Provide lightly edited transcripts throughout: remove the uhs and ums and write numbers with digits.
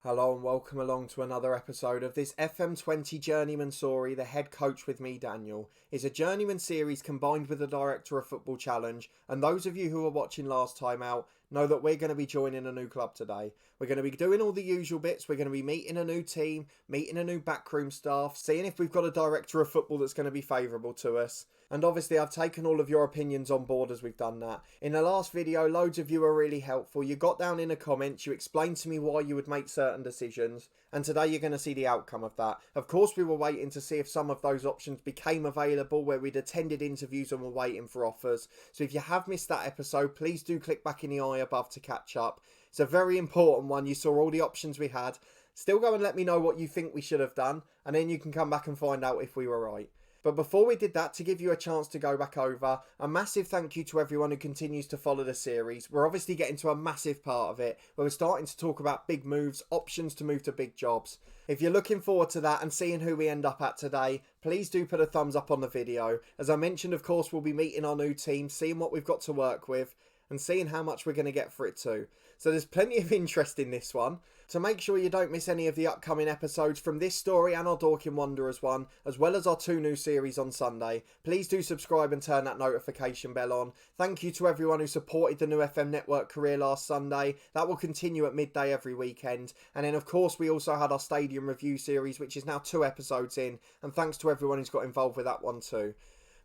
Hello and welcome along to another episode of this FM20 Journeyman story. The head coach with me, Daniel, is a Journeyman series combined with the Director of Football Challenge. And those of you who were watching last time out know that we're going to be joining a new club today. We're going to be doing all the usual bits. We're going to be meeting a new team, meeting a new backroom staff, seeing if we've got a Director of Football that's going to be favourable to us. And obviously I've taken all of your opinions on board as we've done that. In the last video, loads of you were really helpful. You got down in the comments, you explained to me why you would make certain decisions, and today you're going to see the outcome of that. Of course, we were waiting to see if some of those options became available, where we'd attended interviews and were waiting for offers. So if you have missed that episode, please do click back in the eye above to catch up. It's a very important one. You saw all the options we had. Still go and let me know what you think we should have done, and then you can come back and find out if we were right. But before we did that, to give you a chance to go back over, a massive thank you to everyone who continues to follow the series. We're obviously getting to a massive part of it, where we're starting to talk about big moves, options to move to big jobs. If you're looking forward to that and seeing who we end up at today, please do put a thumbs up on the video. As I mentioned, of course, we'll be meeting our new team, seeing what we've got to work with, and seeing how much we're going to get for it too. So there's plenty of interest in this one. To make sure you don't miss any of the upcoming episodes from this story and our Dorking Wanderers one, as well as our two new series on Sunday, please do subscribe and turn that notification bell on. Thank you to everyone who supported the new FM Network career last Sunday. That will continue at midday every weekend. And then of course we also had our Stadium Review series, which is now 2 episodes in, and thanks to everyone who's got involved with that one too.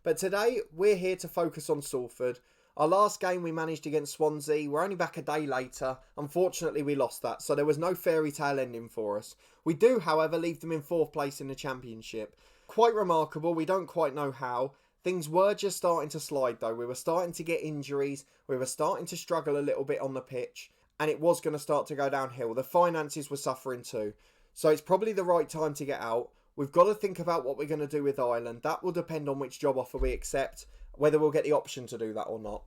But today we're here to focus on Salford. Our last game we managed against Swansea. We're only back a day later. Unfortunately, we lost that, so there was no fairy tale ending for us. We do, however, leave them in 4th place in the Championship. Quite remarkable. We don't quite know how. Things were just starting to slide, though. We were starting to get injuries. We were starting to struggle a little bit on the pitch, and it was going to start to go downhill. The finances were suffering too. So it's probably the right time to get out. We've got to think about what we're going to do with Ireland. That will depend on which job offer we accept, whether we'll get the option to do that or not.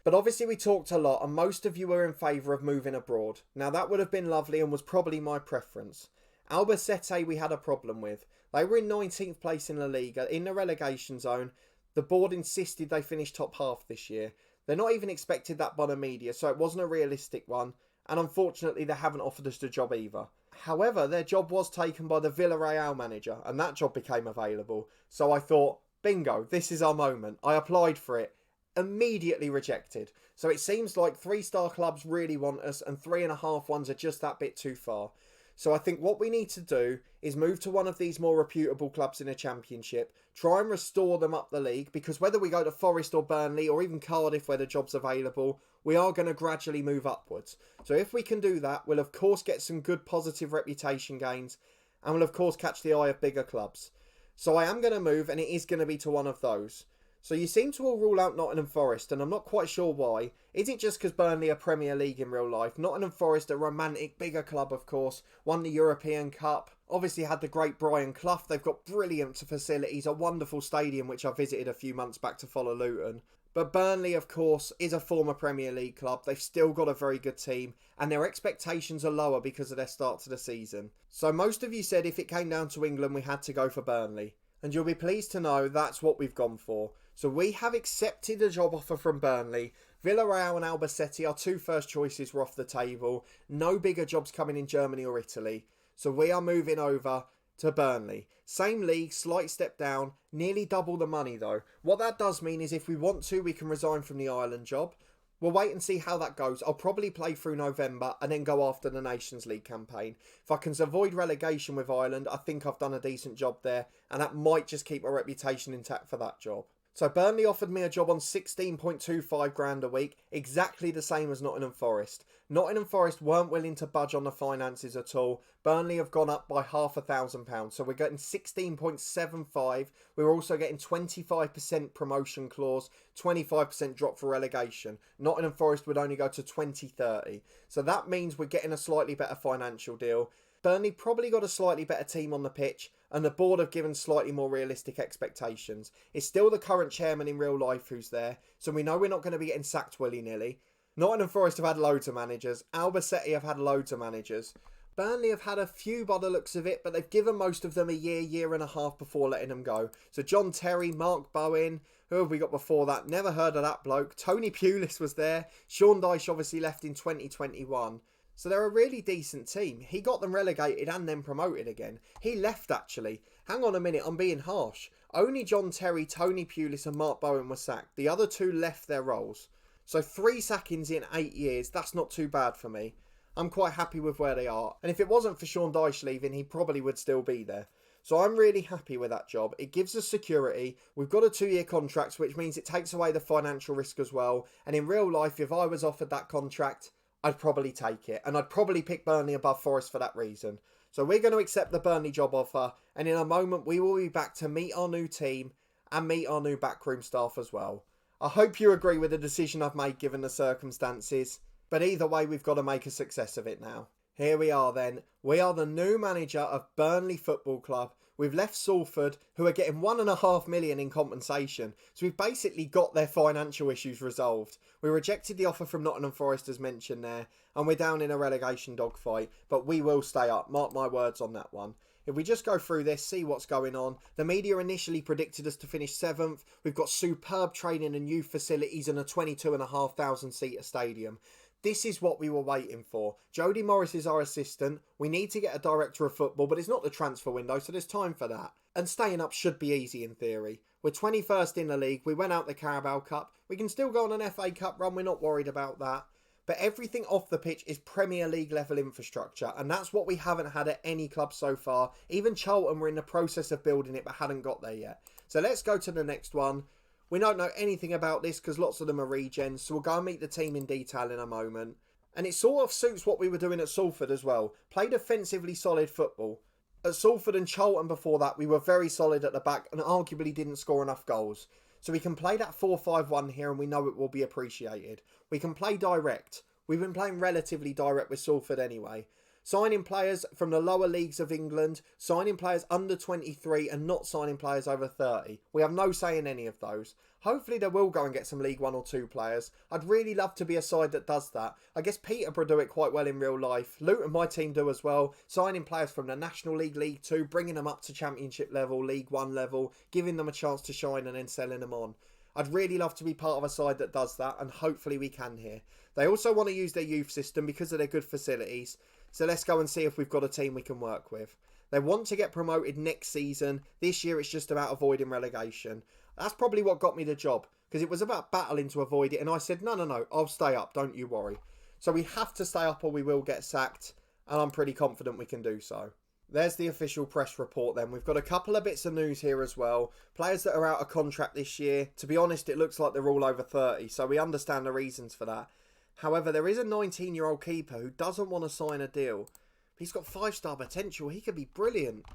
But obviously we talked a lot, and most of you were in favour of moving abroad. Now that would have been lovely and was probably my preference. Albacete we had a problem with. They were in 19th place in La Liga, in the relegation zone. The board insisted they finish top half this year. They're not even expected that by the media, so it wasn't a realistic one. And unfortunately they haven't offered us the job either. However, their job was taken by the Villarreal manager, and that job became available. So I thought, bingo, this is our moment. I applied for it. Immediately rejected. So it seems like 3-star clubs really want us, and 3.5 ones are just that bit too far. So I think what we need to do is move to one of these more reputable clubs in the Championship, try and restore them up the league, because whether we go to Forest or Burnley or even Cardiff where the job's available, we are going to gradually move upwards. So if we can do that, we'll of course get some good positive reputation gains, and we'll of course catch the eye of bigger clubs. So I am going to move, and it is going to be to one of those. So you seem to all rule out Nottingham Forest, and I'm not quite sure why. Is it just because Burnley are Premier League in real life? Nottingham Forest, a romantic, bigger club of course, won the European Cup, obviously had the great Brian Clough. They've got brilliant facilities, a wonderful stadium which I visited a few months back to follow Luton. But Burnley, of course, is a former Premier League club. They've still got a very good team, and their expectations are lower because of their start to the season. So most of you said if it came down to England, we had to go for Burnley. And you'll be pleased to know that's what we've gone for. So we have accepted a job offer from Burnley. Villarreal and Albacete, our 2 first choices, were off the table. No bigger jobs coming in Germany or Italy. So we are moving over to Burnley. Same league, slight step down, nearly double the money though. What that does mean is if we want to, we can resign from the Ireland job. We'll wait and see how that goes. I'll probably play through November and then go after the Nations League campaign. If I can avoid relegation with Ireland, I think I've done a decent job there, and that might just keep my reputation intact for that job. So Burnley offered me a job on 16.25 grand a week, exactly the same as Nottingham Forest. Nottingham Forest weren't willing to budge on the finances at all. Burnley have gone up by £500,000, so we're getting 16.75. We're also getting 25% promotion clause, 25% drop for relegation. Nottingham Forest would only go to 20-30. So that means we're getting a slightly better financial deal. Burnley probably got a slightly better team on the pitch, and the board have given slightly more realistic expectations. It's still the current chairman in real life who's there, so we know we're not going to be getting sacked willy-nilly. Nottingham Forest have had loads of managers. Albacete have had loads of managers. Burnley have had a few by the looks of it, but they've given most of them a year and a half before letting them go. So John Terry, Mark Bowen, who have we got before that? Never heard of that bloke. Tony Pulis was there. Sean Dyche obviously left in 2021. So they're a really decent team. He got them relegated and then promoted again. He left actually. Hang on a minute, I'm being harsh. Only John Terry, Tony Pulis and Mark Bowen were sacked. The other 2 left their roles. So 3 sackings in 8 years, that's not too bad for me. I'm quite happy with where they are. And if it wasn't for Sean Dyche leaving, he probably would still be there. So I'm really happy with that job. It gives us security. We've got a 2-year contract, which means it takes away the financial risk as well. And in real life, if I was offered that contract, I'd probably take it. And I'd probably pick Burnley above Forest for that reason. So we're going to accept the Burnley job offer. And in a moment, we will be back to meet our new team and meet our new backroom staff as well. I hope you agree with the decision I've made given the circumstances. But either way, we've got to make a success of it now. Here we are then. We are the new manager of Burnley Football Club. We've left Salford, who are getting £1.5 million in compensation. So we've basically got their financial issues resolved. We rejected the offer from Nottingham Forest as mentioned there. And we're down in a relegation dogfight. But we will stay up. Mark my words on that one. If we just go through this, see what's going on. The media initially predicted us to finish 7th. We've got superb training and youth facilities and a 22,500 seater stadium. This is what we were waiting for. Jody Morris is our assistant. We need to get a director of football, but it's not the transfer window, so there's time for that. And staying up should be easy in theory. We're 21st in the league. We went out the Carabao Cup. We can still go on an FA Cup run. We're not worried about that. But everything off the pitch is Premier League level infrastructure. And that's what we haven't had at any club so far. Even Charlton were in the process of building it, but hadn't got there yet. So let's go to the next one. We don't know anything about this because lots of them are regens, so we'll go and meet the team in detail in a moment. And it sort of suits what we were doing at Salford as well. Played offensively solid football. At Salford and Charlton before that, we were very solid at the back and arguably didn't score enough goals. So we can play that 4-5-1 here and we know it will be appreciated. We can play direct. We've been playing relatively direct with Salford anyway. Signing players from the lower leagues of England, signing players under 23 and not signing players over 30. We have no say in any of those. Hopefully they will go and get some League 1 or 2 players. I'd really love to be a side that does that. I guess Peterborough do it quite well in real life. Luton, my team, do as well. Signing players from the National League, League 2, bringing them up to Championship level, League 1 level, giving them a chance to shine and then selling them on. I'd really love to be part of a side that does that and hopefully we can here. They also want to use their youth system because of their good facilities. So let's go and see if we've got a team we can work with. They want to get promoted next season. This year it's just about avoiding relegation. That's probably what got me the job because it was about battling to avoid it and I said no, I'll stay up, don't you worry. So we have to stay up or we will get sacked and I'm pretty confident we can do so. There's the official press report then. We've got a couple of bits of news here as well. Players that are out of contract this year. To be honest, it looks like they're all over 30, so we understand the reasons for that. However, there is a 19-year-old keeper who doesn't want to sign a deal. He's got 5-star potential. He could be brilliant.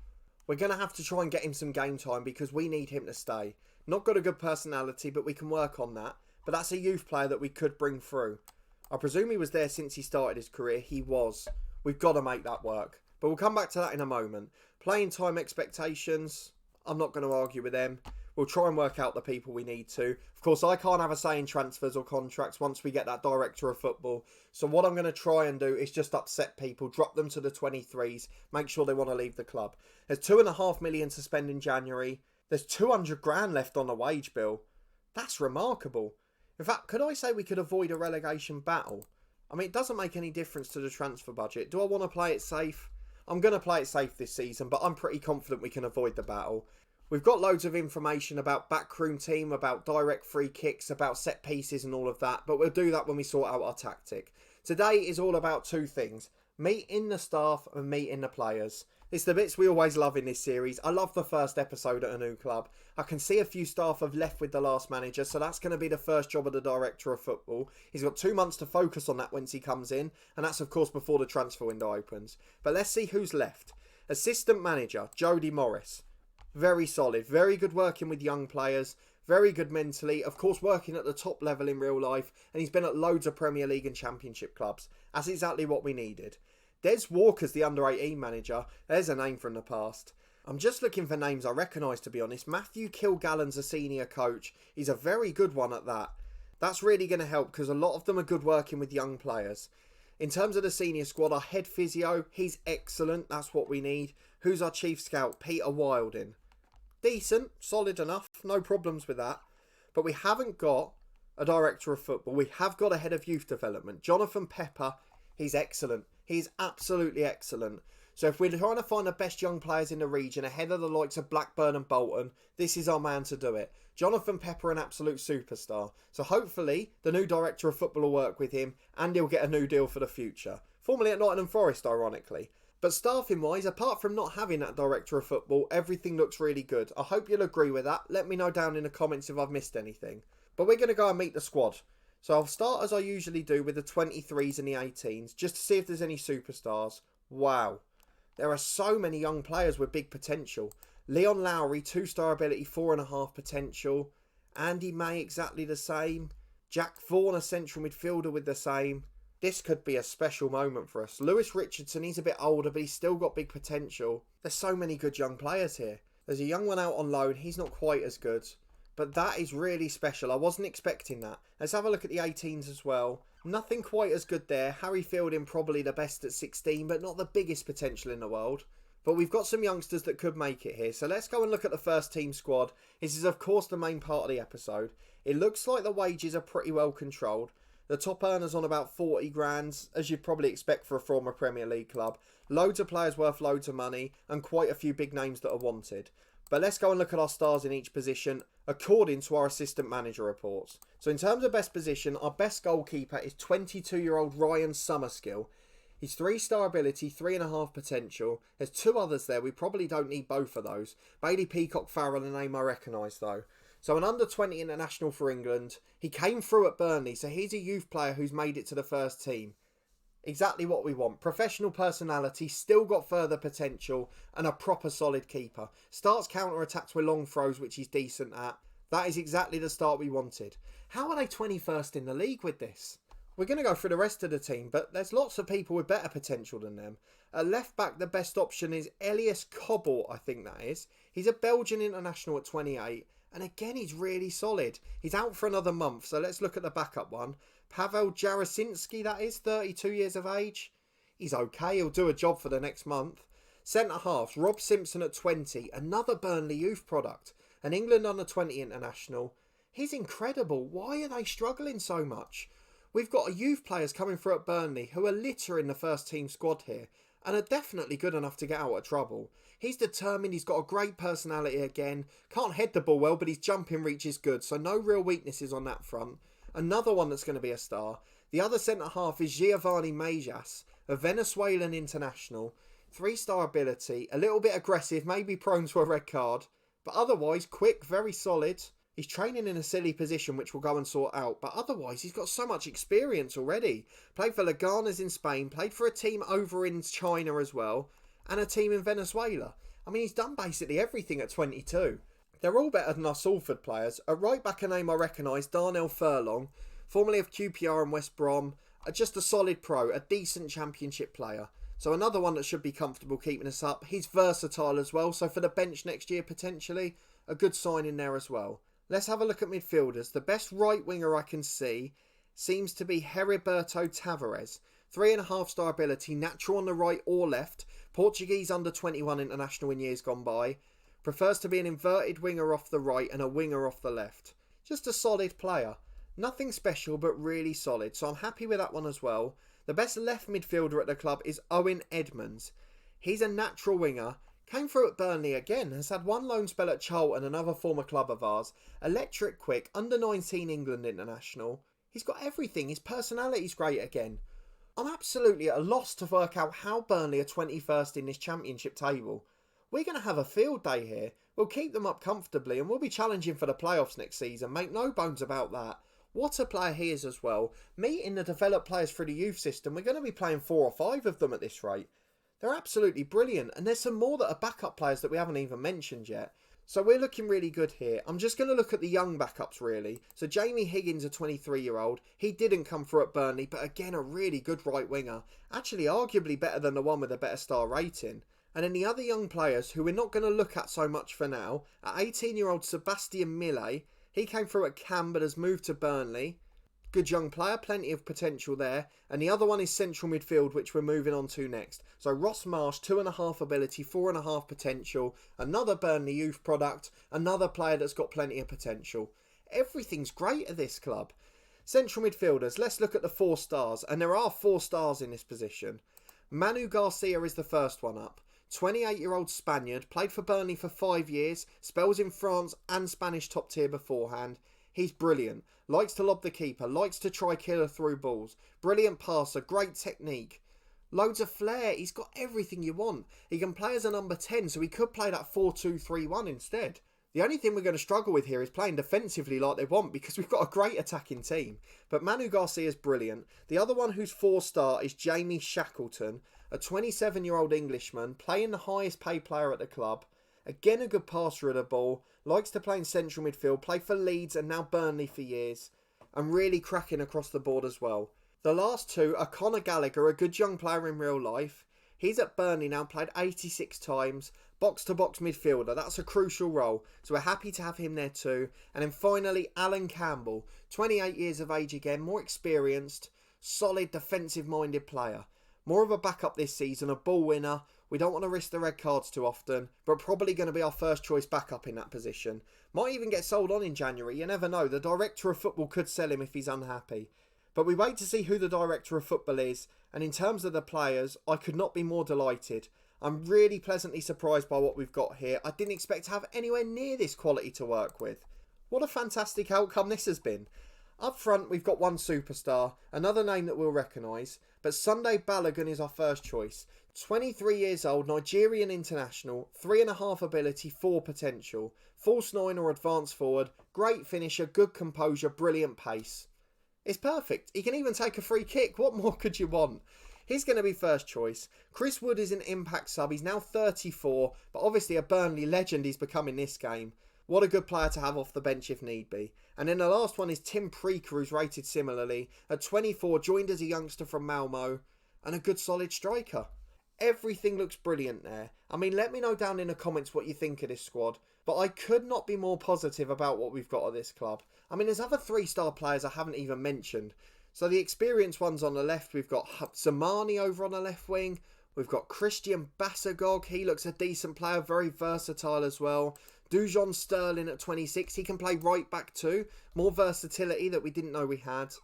We're going to have to try and get him some game time because we need him to stay. Not got a good personality, but we can work on that. But that's a youth player that we could bring through. I presume he was there since he started his career. He was. We've got to make that work. But we'll come back to that in a moment. Playing time expectations, I'm not going to argue with them. We'll try and work out the people we need to. Of course, I can't have a say in transfers or contracts once we get that director of football. So what I'm going to try and do is just upset people, drop them to the 23s, make sure they want to leave the club. There's £2.5 million to spend in January. There's 200 grand left on the wage bill. That's remarkable. In fact, could I say we could avoid a relegation battle? I mean, it doesn't make any difference to the transfer budget. Do I want to play it safe? I'm going to play it safe this season, but I'm pretty confident we can avoid the battle. We've got loads of information about backroom team, about direct free kicks, about set pieces and all of that, but we'll do that when we sort out our tactic. Today is all about 2 things. Meeting the staff and meeting the players. It's the bits we always love in this series. I love the first episode at a new club. I can see a few staff have left with the last manager, so that's going to be the first job of the director of football. He's got 2 months to focus on that once he comes in, and that's of course before the transfer window opens. But let's see who's left. Assistant manager, Jody Morris. Very solid, very good working with young players, very good mentally, of course working at the top level in real life, and he's been at loads of Premier League and Championship clubs. That's exactly what we needed. Des Walker's the under-18 manager. There's a name from the past. I'm just looking for names I recognise, to be honest. Matthew Kilgallen's a senior coach. He's a very good one at that. That's really going to help because a lot of them are good working with young players. In terms of the senior squad, our head physio, he's excellent. That's what we need. Who's our chief scout? Peter Wilding. Decent, solid enough, no problems with that. But we haven't got a director of football. We have got a head of youth development. Jonathan Pepper, He's excellent. He's absolutely excellent. So if we're trying to find the best young players in the region ahead of the likes of Blackburn and Bolton, this is our man to do it. Jonathan Pepper, an absolute superstar. So hopefully the new director of football will work with him and he'll get a new deal for the future. Formerly at Nottingham Forest, ironically. But staffing wise, apart from not having that director of football, everything looks really good. I hope you'll agree with that. Let me know down in the comments if I've missed anything. But we're going to go and meet the squad. So I'll start as I usually do with the 23s and the 18s, just to see if there's any superstars. Wow. There are so many young players with big potential. Leon Lowry, 2-star ability, 4.5 potential. Andy May, exactly the same. Jack Vaughan, a central midfielder, with the same. This could be a special moment for us. Lewis Richardson, he's a bit older, but he's still got big potential. There's so many good young players here. There's a young one out on loan. He's not quite as good. But that is really special. I wasn't expecting that. Let's have a look at the 18s as well. Nothing quite as good there. Harry Fielding probably the best at 16, but not the biggest potential in the world. But we've got some youngsters that could make it here. So let's go and look at the first team squad. This is of course the main part of the episode. It looks like the wages are pretty well controlled. The top earner's on about 40 grand, as you'd probably expect for a former Premier League club. Loads of players worth loads of money, and quite a few big names that are wanted. But let's go and look at our stars in each position, according to our assistant manager reports. So in terms of best position, our best goalkeeper is 22-year-old Ryan Summerskill. He's 3-star ability, 3.5 potential. There's 2 others there, we probably don't need both of those. Bailey Peacock Farrell, a name I recognise though. So an under-20 international for England. He came through at Burnley, so he's a youth player who's made it to the first team. Exactly what we want. Professional personality, still got further potential, and a proper solid keeper. Starts counter-attacks with long throws, which he's decent at. That is exactly the start we wanted. How are they 21st in the league with this? We're going to go through the rest of the team, but there's lots of people with better potential than them. At left back, the best option is Elias Kobel, I think that is. He's a Belgian international at 28. And again, he's really solid. He's out for another month, so let's look at the backup one. Pavel Jarosinski, that is, 32 years of age. He's okay, he'll do a job for the next month. Centre halves, Rob Simpson at 20, another Burnley youth product. An England under-20 international. He's incredible. Why are they struggling so much? We've got youth players coming through at Burnley who are littering the first team squad here, and are definitely good enough to get out of trouble. He's determined, he's got a great personality again. Can't head the ball well, but his jumping reach is good, so no real weaknesses on that front. Another one that's going to be a star. The other centre half is Giovanni Mejas, a Venezuelan international. 3-star ability, a little bit aggressive, maybe prone to a red card, but otherwise quick, very solid. He's training in a silly position which we'll go and sort out, but otherwise he's got so much experience already. Played for Leganes in Spain, played for a team over in China as well, and a team in Venezuela. I mean, he's done basically everything at 22. They're all better than our Salford players. At right back, a name I recognise, Darnell Furlong, formerly of QPR and West Brom, just a solid pro, a decent championship player. So another one that should be comfortable keeping us up. He's versatile as well, so for the bench next year potentially, a good sign in there as well. Let's have a look at midfielders. The best right winger I can see seems to be Heriberto Tavares. 3.5-star ability, natural on the right or left, Portuguese under-21 international in years gone by. Prefers to be an inverted winger off the right and a winger off the left. Just a solid player. Nothing special, but really solid, so I'm happy with that one as well. The best left midfielder at the club is Owen Edmonds. He's a natural winger. Came through at Burnley again, has had one loan spell at Charlton, another former club of ours. Electric quick, under-19 England international. He's got everything, his personality's great again. I'm absolutely at a loss to work out how Burnley are 21st in this championship table. We're going to have a field day here. We'll keep them up comfortably and we'll be challenging for the playoffs next season, make no bones about that. What a player he is as well. Meeting the developed players through the youth system, we're going to be playing 4 or 5 of them at this rate. They're absolutely brilliant, and there's some more that are backup players that we haven't even mentioned yet. So we're looking really good here. I'm just going to look at the young backups really. So Jamie Higgins, a 23-year-old. He didn't come through at Burnley, but again a really good right winger. Actually arguably better than the one with a better star rating. And then the other young players who we're not going to look at so much for now. At 18-year-old Sebastian Millet. He came through at Cam but has moved to Burnley. Good young player, plenty of potential there. And the other one is central midfield, which we're moving on to next. So Ross Marsh, 2.5 ability, 4.5 potential. Another Burnley youth product. Another player that's got plenty of potential. Everything's great at this club. Central midfielders, let's look at the 4 stars, and there are 4 stars in this position. Manu Garcia is the first one up. 28-year-old Spaniard, played for Burnley for 5 years, spells in France and Spanish top tier beforehand. He's brilliant, likes to lob the keeper, likes to try killer through balls, brilliant passer, great technique. Loads of flair, he's got everything you want. He can play as a number 10, so he could play that 4-2-3-1 instead. The only thing we're going to struggle with here is playing defensively like they want, because we've got a great attacking team. But Manu Garcia is brilliant. The other one who's 4-star is Jamie Shackleton, a 27-year-old Englishman, playing the highest paid player at the club. Again, a good passer of the ball, likes to play in central midfield, played for Leeds and now Burnley for years, and really cracking across the board as well. The last 2 are Conor Gallagher, a good young player in real life. He's at Burnley now, played 86 times, box-to-box midfielder. That's a crucial role, so we're happy to have him there too. And then finally, Alan Campbell, 28 years of age again, more experienced, solid defensive-minded player. More of a backup this season, a ball winner. We don't want to risk the red cards too often, but probably going to be our first choice backup in that position. Might even get sold on in January, you never know. The director of football could sell him if he's unhappy. But we wait to see who the director of football is, and in terms of the players, I could not be more delighted. I'm really pleasantly surprised by what we've got here. I didn't expect to have anywhere near this quality to work with. What a fantastic outcome this has been. Up front, we've got one superstar, another name that we'll recognise, but Sunday Balogun is our first choice. 23 years old, Nigerian international, 3.5 ability, 4 potential. False 9 or advanced forward, great finisher, good composure, brilliant pace. It's perfect. He can even take a free kick. What more could you want? He's going to be first choice. Chris Wood is an impact sub. He's now 34, but obviously a Burnley legend he's become in this game. What a good player to have off the bench if need be. And then the last one is Tim Preaker, who's rated similarly. At 24, joined as a youngster from Malmo, and a good solid striker. Everything looks brilliant there. I mean, let me know down in the comments what you think of this squad. But I could not be more positive about what we've got at this club. I mean, there's other 3-star players I haven't even mentioned. So the experienced ones on the left, we've got Zamani over on the left wing. We've got Christian Bassagog. He looks a decent player, very versatile as well. Dujon Sterling at 26. He can play right back too. More versatility that we didn't know we had.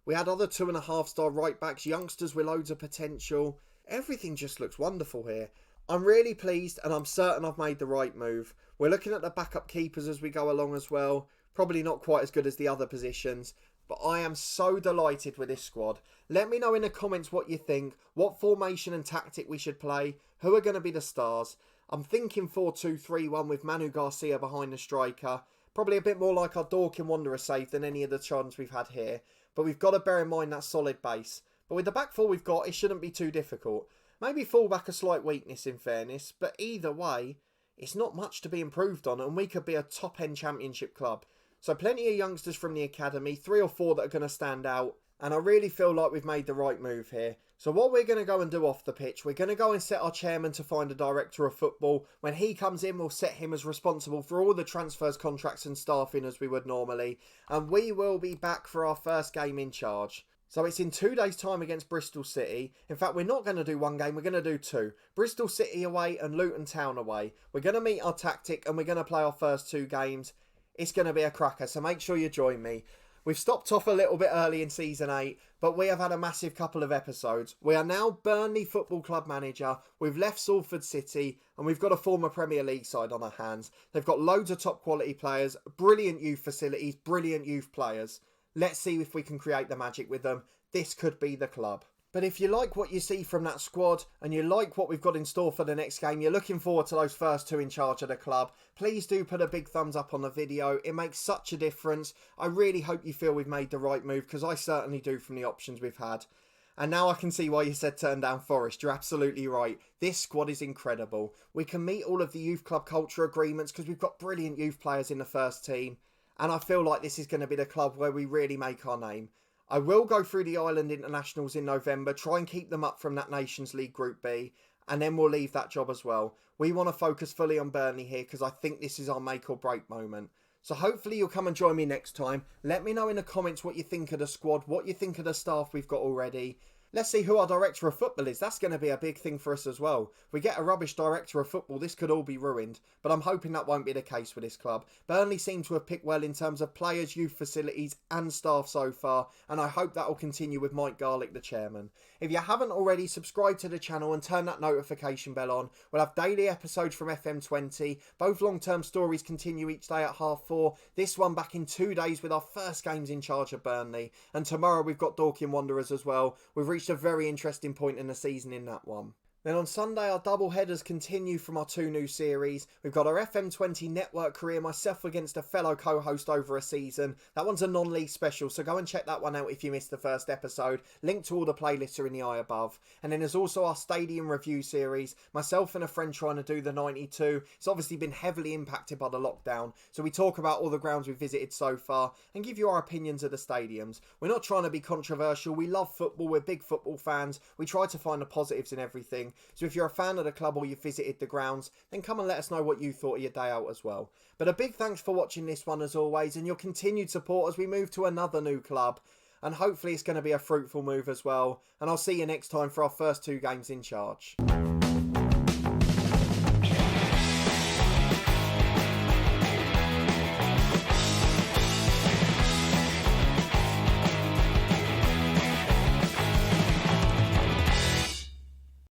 We had other 2.5-star right backs, youngsters with loads of potential. Everything just looks wonderful here. I'm really pleased, and I'm certain I've made the right move. We're looking at the backup keepers as we go along as well. Probably not quite as good as the other positions, but I am so delighted with this squad. Let me know in the comments what you think, what formation and tactic we should play, who are going to be the stars. I'm thinking 4-2-3-1 with Manu Garcia behind the striker. Probably a bit more like our Dorking Wanderer save than any of the chance we've had here. But we've got to bear in mind that solid base. But with the back four we've got, it shouldn't be too difficult. Maybe fullback a slight weakness in fairness, but either way, it's not much to be improved on, and we could be a top-end championship club. So plenty of youngsters from the academy, 3 or 4 that are going to stand out, and I really feel like we've made the right move here. So what we're going to go and do off the pitch, we're going to go and set our chairman to find a director of football. When he comes in, we'll set him as responsible for all the transfers, contracts and staffing as we would normally, and we will be back for our first game in charge. So it's in 2 days' time against Bristol City. In fact, we're not going to do one game, we're going to do 2. Bristol City away and Luton Town away. We're going to meet our tactic and we're going to play our first 2 games. It's going to be a cracker, so make sure you join me. We've stopped off a little bit early in Season 8, but we have had a massive couple of episodes. We are now Burnley Football Club manager, we've left Salford City, and we've got a former Premier League side on our hands. They've got loads of top quality players, brilliant youth facilities, brilliant youth players. Let's see if we can create the magic with them. This could be the club. But if you like what you see from that squad and you like what we've got in store for the next game, you're looking forward to those first 2 in charge of the club, please do put a big thumbs up on the video. It makes such a difference. I really hope you feel we've made the right move, because I certainly do from the options we've had. And now I can see why you said turn down Forest. You're absolutely right. This squad is incredible. We can meet all of the youth club culture agreements because we've got brilliant youth players in the first team. And I feel like this is going to be the club where we really make our name. I will go through the Island Internationals in November, try and keep them up from that Nations League Group B, and then we'll leave that job as well. We want to focus fully on Burnley here because I think this is our make or break moment. So hopefully you'll come and join me next time. Let me know in the comments what you think of the squad, what you think of the staff we've got already. Let's see who our director of football is. That's going to be a big thing for us as well. If we get a rubbish director of football, this could all be ruined. But I'm hoping that won't be the case with this club. Burnley seem to have picked well in terms of players, youth facilities and staff so far. And I hope that will continue with Mike Garlick, the chairman. If you haven't already, subscribe to the channel and turn that notification bell on. We'll have daily episodes from FM20. Both long-term stories continue each day at 4:30. This one back in 2 days with our first games in charge of Burnley. And tomorrow we've got Dorking Wanderers as well. We've reached a very interesting point in the season in that one. Then on Sunday, our double headers continue from our 2 new series. We've got our FM20 network career, myself against a fellow co-host over a season. That one's a non-league special, so go and check that one out if you missed the first episode. Link to all the playlists are in the eye above. And then there's also our stadium review series. Myself and a friend trying to do the 92. It's obviously been heavily impacted by the lockdown, so we talk about all the grounds we've visited so far and give you our opinions of the stadiums. We're not trying to be controversial. We love football. We're big football fans. We try to find the positives in everything. So if you're a fan of the club or you've visited the grounds, then come and let us know what you thought of your day out as well. But a big thanks for watching this one as always, and your continued support as we move to another new club. And hopefully it's going to be a fruitful move as well. And I'll see you next time for our first 2 games in charge.